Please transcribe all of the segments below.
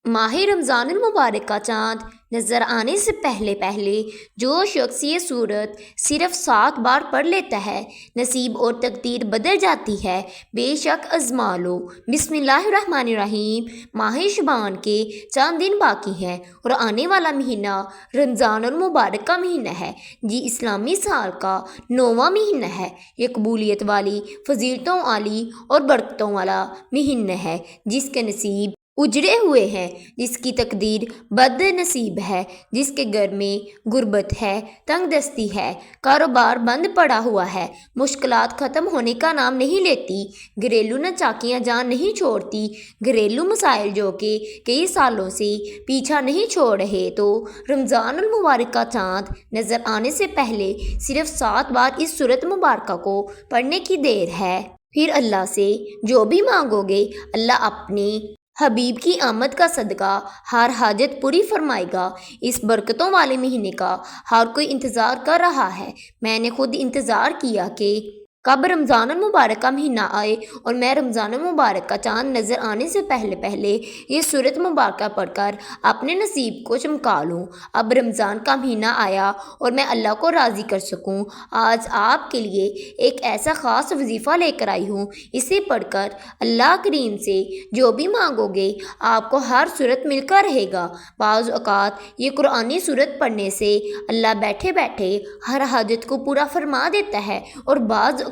ماہ رمضان المبارک کا چاند نظر آنے سے پہلے پہلے جو شخص یہ صورت صرف 7 بار پڑھ لیتا ہے نصیب اور تقدیر بدل جاتی ہے۔ بے شک آزما لو۔ بسم اللہ الرحمن الرحیم۔ ماہ شعبان کے چند دن باقی ہیں اور آنے والا مہینہ رمضان المبارک کا مہینہ ہے، جی اسلامی سال کا 9واں مہینہ ہے۔ یہ قبولیت والی، فضیلتوں والی اور برکتوں والا مہینہ ہے، جس کے نصیب اجڑے ہوئے ہیں، جس کی تقدیر بد نصیب ہے، جس کے گھر میں غربت ہے، تنگ دستی ہے، کاروبار بند پڑا ہوا ہے، مشکلات ختم ہونے کا نام نہیں لیتی، گھریلو ناچاکیاں جان نہیں چھوڑتی، گھریلو مسائل جو کہ کئی سالوں سے پیچھا نہیں چھوڑ رہے، تو رمضان المبارک کا چاند نظر آنے سے پہلے صرف 7 بار اس سورت مبارکہ کو پڑھنے کی دیر ہے۔ پھر اللہ سے جو بھی مانگو گے، اللہ اپنی حبیب کی آمد کا صدقہ ہر حاجت پوری فرمائے گا۔ اس برکتوں والے مہینے کا ہر کوئی انتظار کر رہا ہے۔ میں نے خود انتظار کیا کہ کب رمضان المبارک کا مہینہ آئے اور میں رمضان المبارک کا چاند نظر آنے سے پہلے پہلے یہ سورت مبارکہ پڑھ کر اپنے نصیب کو چمکا لوں۔ اب رمضان کا مہینہ آیا اور میں اللہ کو راضی کر سکوں۔ آج آپ کے لیے ایک ایسا خاص وظیفہ لے کر آئی ہوں، اسے پڑھ کر اللہ کریم سے جو بھی مانگو گے آپ کو ہر صورت مل کر رہے گا۔ بعض اوقات یہ قرآنی صورت پڑھنے سے اللہ بیٹھے بیٹھے ہر حاجت کو پورا فرما دیتا ہے، اور بعض اوقات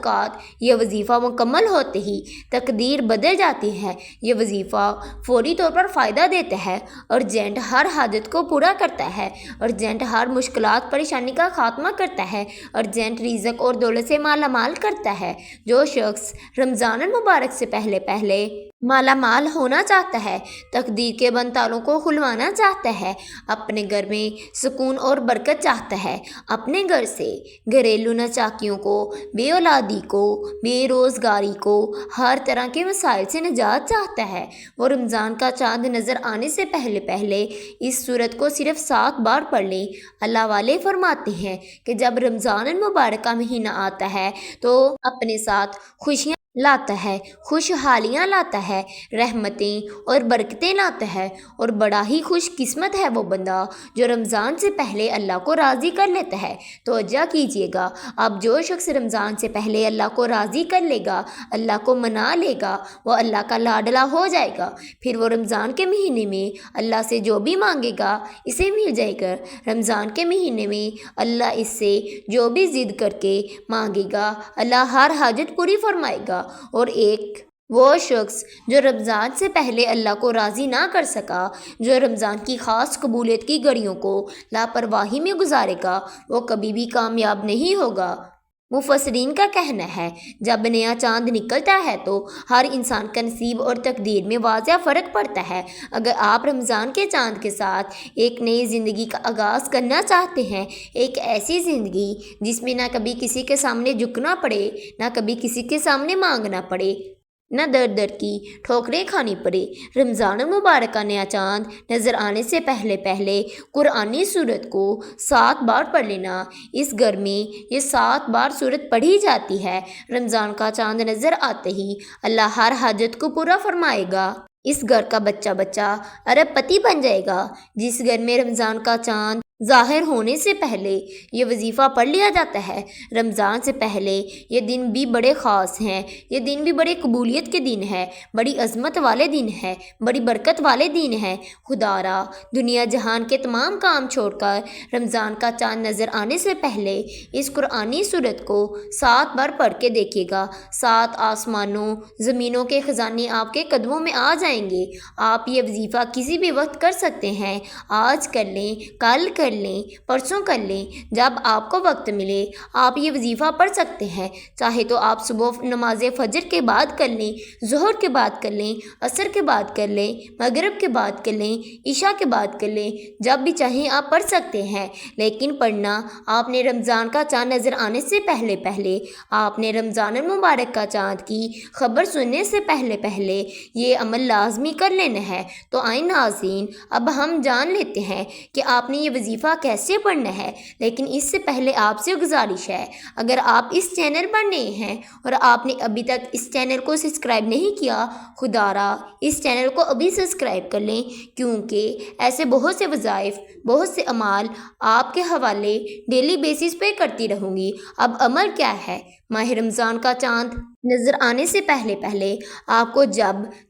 یہ وظیفہ مکمل ہوتے ہی تقدیر بدل جاتی ہے۔ یہ وظیفہ فوری طور پر فائدہ دیتا ہے، ارجنٹ ہر حاجت کو پورا کرتا ہے، ارجنٹ ہر مشکلات پریشانی کا خاتمہ کرتا ہے، ارجنٹ رزق اور دولت سے مالا مال کرتا ہے۔ جو شخص رمضان المبارک سے پہلے پہلے مالا مال ہونا چاہتا ہے، تقدیر کے بند تالوں کو کھلوانا چاہتا ہے، اپنے گھر میں سکون اور برکت چاہتا ہے، اپنے گھر سے گھریلو ناچاکیوں کو، بے اولادی کو، بے روزگاری کو، ہر طرح کے مسائل سے نجات چاہتا ہے، وہ رمضان کا چاند نظر آنے سے پہلے پہلے اس سورت کو صرف 7 بار پڑھ لیں۔ اللہ والے فرماتے ہیں کہ جب رمضان المبارک کا مہینہ آتا ہے تو اپنے ساتھ خوشیاں لاتا ہے، خوشحالیاں لاتا ہے، رحمتیں اور برکتیں لاتا ہے، اور بڑا ہی خوش قسمت ہے وہ بندہ جو رمضان سے پہلے اللہ کو راضی کر لیتا ہے۔ توجہ کیجیے گا، اب جو شخص رمضان سے پہلے اللہ کو راضی کر لے گا، اللہ کو منا لے گا، وہ اللہ کا لاڈلا ہو جائے گا۔ پھر وہ رمضان کے مہینے میں اللہ سے جو بھی مانگے گا اسے مل جائے گا۔ رمضان کے مہینے میں اللہ اس سے جو بھی ضد کر کے مانگے گا، اللہ ہر حاجت پوری فرمائے گا۔ اور ایک وہ شخص جو رمضان سے پہلے اللہ کو راضی نہ کر سکا، جو رمضان کی خاص قبولیت کی گھڑیوں کو لاپرواہی میں گزارے گا، وہ کبھی بھی کامیاب نہیں ہوگا۔ مفسرین کا کہنا ہے جب نیا چاند نکلتا ہے تو ہر انسان کا نصیب اور تقدیر میں واضح فرق پڑتا ہے۔ اگر آپ رمضان کے چاند کے ساتھ ایک نئی زندگی کا آغاز کرنا چاہتے ہیں، ایک ایسی زندگی جس میں نہ کبھی کسی کے سامنے جھکنا پڑے، نہ کبھی کسی کے سامنے مانگنا پڑے، نہ در در کی ٹھوکریں کھانی پڑے، رمضان المبارک کا نیا چاند نظر آنے سے پہلے پہلے قرآنی سورت کو 7 بار پڑھ لینا۔ اس گھر میں یہ 7 بار سورت پڑھی جاتی ہے۔ رمضان کا چاند نظر آتے ہی اللہ ہر حاجت کو پورا فرمائے گا۔ اس گھر کا بچہ بچہ ارب پتی بن جائے گا۔ جس گھر میں رمضان کا چاند ظاہر ہونے سے پہلے یہ وظیفہ پڑھ لیا جاتا ہے، رمضان سے پہلے یہ دن بھی بڑے خاص ہیں، یہ دن بھی بڑے قبولیت کے دن ہے، بڑی عظمت والے دن ہے، بڑی برکت والے دن ہے۔ خدا را دنیا جہان کے تمام کام چھوڑ کر رمضان کا چاند نظر آنے سے پہلے اس قرآنی سورت کو 7 بار پڑھ کے دیکھیے گا۔ 7 آسمانوں زمینوں کے خزانے آپ کے قدموں میں آ جائیں گے۔ آپ یہ وظیفہ کسی بھی وقت کر سکتے ہیں، آج کر لیں، کل کر لیں، پرسوں کر لیں، جب آپ کو وقت ملے آپ یہ وظیفہ پڑھ سکتے ہیں۔ چاہے تو آپ صبح نماز فجر کے بعد کر لیں، ظہر کے بعد کر لیں، عصر کے بعد کر لیں، مغرب کے بعد کر لیں، عشاء کے بعد کر لیں، جب بھی چاہیں آپ پڑھ سکتے ہیں، لیکن پڑھنا آپ نے رمضان کا چاند نظر آنے سے پہلے پہلے، آپ نے رمضان المبارک کا چاند کی خبر سننے سے پہلے پہلے یہ عمل لازمی کر لینا ہے۔ تو آئیں ناظرین، اب ہم جان لیتے ہیں کہ آپ نے یہ وظیفہ وظیفہ کیسے پڑھنا ہے، لیکن اس سے پہلے آپ سے گزارش ہے، اگر آپ اس چینل پر نئے ہیں اور آپ نے ابھی تک اس چینل کو سبسکرائب نہیں کیا، خدا را اس چینل کو ابھی سبسکرائب کر لیں، کیونکہ ایسے بہت سے وظائف، بہت سے اعمال آپ کے حوالے ڈیلی بیسس پہ کرتی رہوں گی۔ اب عمل کیا ہے؟ ماہ رمضان کا چاند نظر آنے سے پہلے آپ کو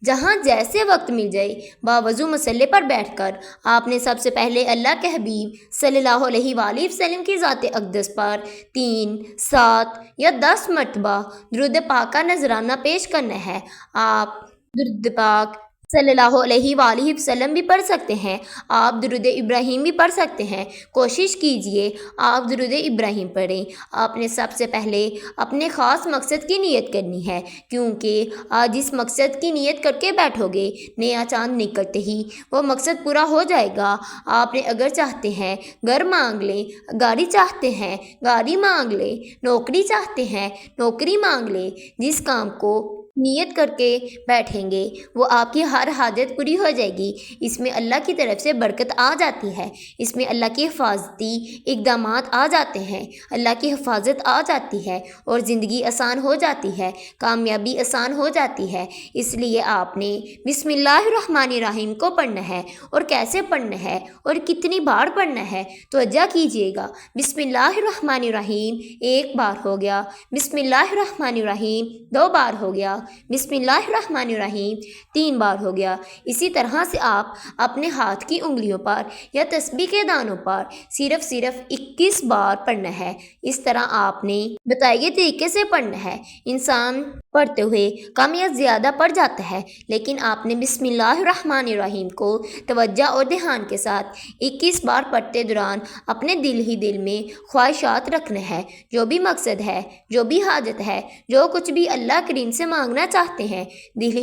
جہاں جیسے وقت مل جائے، باوضو مسلح پر بیٹھ کر آپ نے سب سے پہلے اللہ کے حبیب صلی اللہ علیہ وآلہ وسلم کی ذات اقدس پر 3، 7 یا 10 مرتبہ درود پاک کا نذرانہ پیش کرنا ہے۔ آپ درود پاک صلی اللہ علیہ وآلہ وسلم بھی پڑھ سکتے ہیں، آپ درود ابراہیم بھی پڑھ سکتے ہیں۔ کوشش کیجئے آپ درود ابراہیم پڑھیں۔ آپ نے سب سے پہلے اپنے خاص مقصد کی نیت کرنی ہے، کیونکہ آج اس مقصد کی نیت کر کے بیٹھو گے، نیا چاند نکلتے ہی وہ مقصد پورا ہو جائے گا۔ آپ نے اگر چاہتے ہیں گھر مانگ لیں، گاڑی چاہتے ہیں گاڑی مانگ لیں، نوکری چاہتے ہیں نوکری مانگ لیں، جس کام کو نیت کر کے بیٹھیں گے وہ آپ کی ہر حاجت پوری ہو جائے گی۔ اس میں اللہ کی طرف سے برکت آ جاتی ہے، اس میں اللہ کی حفاظتی اقدامات آ جاتے ہیں، اللہ کی حفاظت آ جاتی ہے اور زندگی آسان ہو جاتی ہے، کامیابی آسان ہو جاتی ہے۔ اس لیے آپ نے بسم اللہ الرحمن الرحیم کو پڑھنا ہے، اور کیسے پڑھنا ہے اور کتنی بار پڑھنا ہے توجہ کیجیے گا۔ بسم اللہ الرحمن الرحیم 1 بار ہو گیا، بسم اللہ الرحمن الرحیم 2 بار ہو گیا، بسم اللہ الرحمن الرحیم 3 بار ہو گیا۔ اسی طرح سے آپ اپنے ہاتھ کی انگلیوں پر یا تسبیح کے دانوں پر صرف 21 بار پڑھنا ہے۔ اس طرح آپ نے بتائے گئے طریقے سے پڑھنا ہے۔ انسان پڑھتے ہوئے کم یا زیادہ پڑھ جاتا ہے، لیکن آپ نے بسم اللہ الرحمن الرحیم کو توجہ اور دھیان کے ساتھ 21 بار پڑھتے دوران اپنے دل میں خواہشات رکھنا ہے۔ جو بھی مقصد ہے، جو بھی حاجت ہے، جو کچھ بھی اللہ کریم سے مانگنا چاہتے ہیں،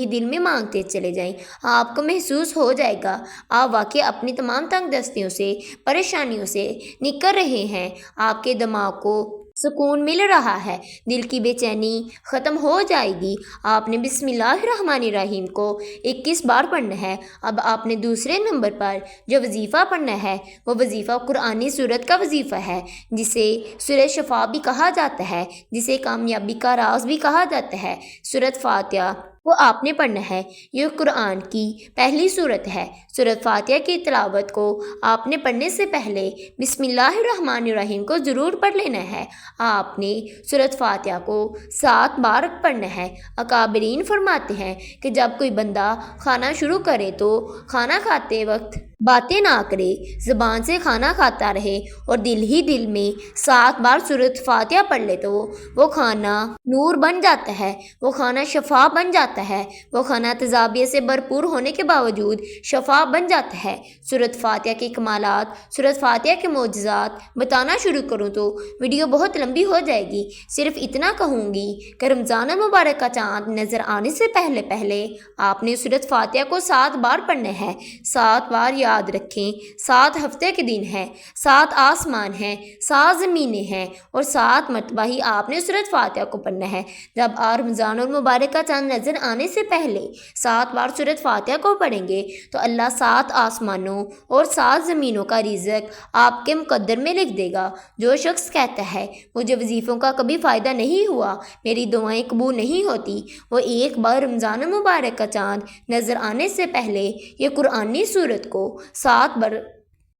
دل میں مانگتے چلے جائیں۔ آپ کو محسوس ہو جائے گا آپ واقعی اپنی تمام تنگ دستیوں سے، پریشانیوں سے نکل رہے ہیں، آپ کے دماغ کو سکون مل رہا ہے، دل کی بے چینی ختم ہو جائے گی۔ آپ نے بسم اللہ الرحمن الرحیم کو 21 بار پڑھنا ہے۔ اب آپ نے دوسرے نمبر پر جو وظیفہ پڑھنا ہے وہ وظیفہ قرآنی سورت کا وظیفہ ہے، جسے سورہ شفا بھی کہا جاتا ہے، جسے کامیابی کا راز بھی کہا جاتا ہے۔ سورت فاتحہ وہ آپ نے پڑھنا ہے۔ یہ قرآن کی پہلی سورت ہے۔ سورت فاتحہ کی تلاوت کو آپ نے پڑھنے سے پہلے بسم اللہ الرحمن الرحیم کو ضرور پڑھ لینا ہے۔ آپ نے سورت فاتحہ کو 7 بار پڑھنا ہے۔ اکابرین فرماتے ہیں کہ جب کوئی بندہ کھانا شروع کرے تو کھانا کھاتے وقت باتیں نہ کرے، زبان سے کھانا کھاتا رہے اور دل میں 7 بار سورت فاتحہ پڑھ لے تو وہ کھانا نور بن جاتا ہے، وہ کھانا شفا بن جاتا ہے، وہ کھانا تجابیت سے بھرپور ہونے کے باوجود شفا بن جاتا ہے۔ سورت فاتحہ کے کمالات، سورت فاتحہ کے معجزات بتانا شروع کروں تو ویڈیو بہت لمبی ہو جائے گی۔ صرف اتنا کہوں گی کہ رمضان المبارک کا چاند نظر آنے سے پہلے آپ نے سورت فاتحہ کو 7 بار پڑھنا ہے۔ 7 بار یاد رکھیں، 7 ہفتے کے دن ہیں، 7 آسمان ہیں، 7 زمینیں ہیں، اور 7 مرتبہ ہی آپ نے سورت فاتحہ کو پڑھنا ہے۔ جب آپ رمضان المبارک کا چاند نظر آنے سے پہلے 7 بار سورت فاتحہ کو پڑھیں گے تو اللہ 7 آسمانوں اور 7 زمینوں کا رزق آپ کے مقدر میں لکھ دے گا۔ جو شخص کہتا ہے مجھے وظیفوں کا کبھی فائدہ نہیں ہوا، میری دعائیں قبول نہیں ہوتی، وہ ایک بار رمضان المبارک کا چاند نظر آنے سے پہلے یہ قرآنی سورت کو 7 بار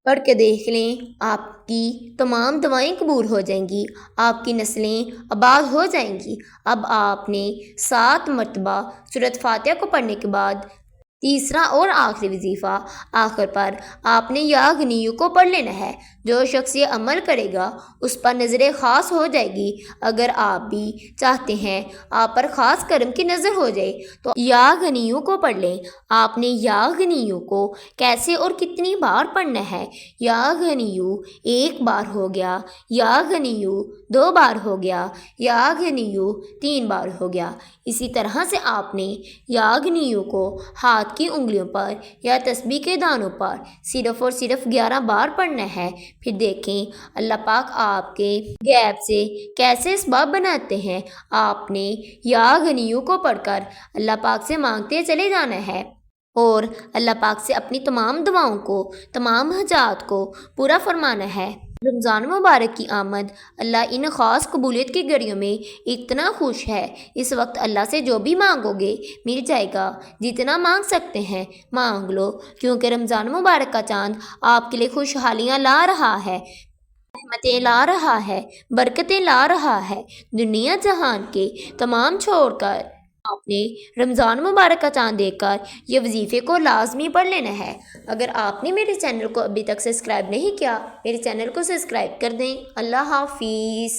پڑھ کے دیکھ لیں، آپ کی تمام دعائیں قبول ہو جائیں گی، آپ کی نسلیں آباد ہو جائیں گی۔ اب آپ نے 7 مرتبہ سورت فاتحہ کو پڑھنے کے بعد تیسرا اور آخری وظیفہ آخر پر آپ نے یا غنیو کو پڑھ لینا ہے۔ جو شخص یہ عمل کرے گا اس پر نظر خاص ہو جائے گی۔ اگر آپ بھی چاہتے ہیں آپ پر خاص کرم کی نظر ہو جائے تو یا غنیو کو پڑھ لیں۔ آپ نے یا غنیو کو کیسے اور کتنی بار پڑھنا ہے؟ یا غنیو 1 بار ہو گیا، یا غنیو 2 بار ہو گیا، یا غنیو 3 بار ہو گیا۔ اسی طرح سے آپ نے یا غنیو کو ہاتھ کی انگلیوں پر یا تسبیح کے دانوں پر صرف اور صرف 11 بار پڑھنا ہے۔ پھر دیکھیں اللہ پاک آپ کے غیب سے کیسے اسباب بناتے ہیں۔ آپ نے یا غنیو کو پڑھ کر اللہ پاک سے مانگتے چلے جانا ہے، اور اللہ پاک سے اپنی تمام دعاؤں کو، تمام حاجات کو پورا فرمانا ہے۔ رمضان مبارک کی آمد، اللہ ان خاص قبولیت کی گھڑیوں میں اتنا خوش ہے۔ اس وقت اللہ سے جو بھی مانگو گے مل جائے گا، جتنا مانگ سکتے ہیں مانگ لو، کیونکہ رمضان مبارک کا چاند آپ کے لیے خوشحالیاں لا رہا ہے، رحمتیں لا رہا ہے، برکتیں لا رہا ہے۔ دنیا جہان کے تمام چھوڑ کر آپ نے رمضان مبارک کا چاند دیکھ کر یہ وظیفے کو لازمی پڑھ لینا ہے۔ اگر آپ نے میرے چینل کو ابھی تک سبسکرائب نہیں کیا، میرے چینل کو سبسکرائب کر دیں۔ اللہ حافظ۔